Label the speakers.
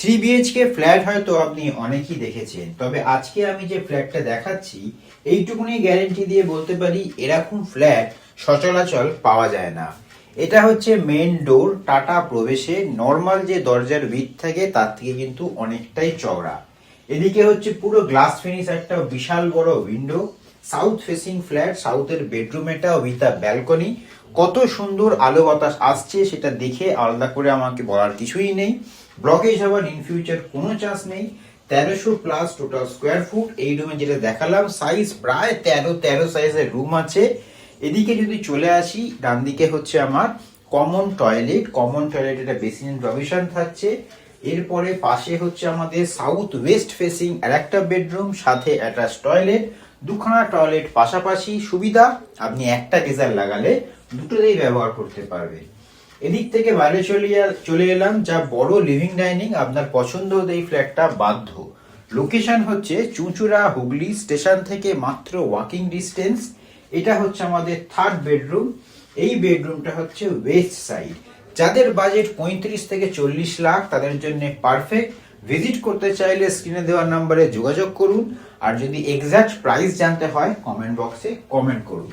Speaker 1: 3 BHK flat হয়তো আপনি অনেকেই দেখেছেন, তবে আজকে আমি যে ফ্ল্যাটটা দেখাচ্ছি এইটুকুনি গ্যারেন্টি দিয়ে বলতে পারি এরকম ফ্ল্যাট সচরাচর পাওয়া যায় না। এটা হচ্ছে মেন ডোর, টাটা প্রবেশে নর্মাল যে দরজার উইথ থাকে তার থেকে কিন্তু অনেকটাই চওড়া। এদিকে হচ্ছে পুরো গ্লাস ফিনিশ একটা বিশাল বড় উইন্ডো, সাউথ ফেসিং ফ্ল্যাট, সাউথের বেডরুম এটা উইথ আ ব্যালকনি। কত সুন্দর আলো বাতাস আসছে সেটা দেখে আলাদা করে আমাকে বলার কিছুই নেই। ব্লকেজ হওয়ার ইন ফিউচার কোনো চান্স নেই। 1300+ টোটাল স্কোয়ার ফুট। এই রুমে যেটা দেখালাম সাইজ প্রায় 13 সাইজের রুম আছে। এদিকে যদি চলে আসি, ডান দিকে হচ্ছে আমার common toilet. Common toilet basin provision থাকছে। এরপরে পাশে হচ্ছে আমাদের সাউথ ওয়েস্ট ফেসিং আর একটা বেডরুম, সাথে অ্যাটাচ টয়লেট। দুখানা টয়লেট পাশাপাশি, সুবিধা আপনি একটা গিজার লাগালে দুটোতেই ব্যবহার করতে পারবেন। এদিক থেকে বাইরে চলে এলাম, যা বড় লিভিং ডাইনিং। আপনার পছন্দ হতে এই ফ্ল্যাটটা বাধ্য। লোকেশন হচ্ছে চুঁচুড়া, হুগলি স্টেশন থেকে মাত্র ওয়াকিং ডিস্টেন্স। এটা হচ্ছে আমাদের থার্ড বেডরুম। এই বেডরুমটা হচ্ছে ওয়েস্ট সাইড। যাদের বাজেট 35 থেকে 40 লাখ তাদের জন্য পারফেক্ট। ভিজিট করতে চাইলে স্ক্রিনে দেওয়া নাম্বারে যোগাযোগ করুন। আর যদি এক্সাক্ট প্রাইস জানতে হয় কমেন্ট বক্সে কমেন্ট করুন।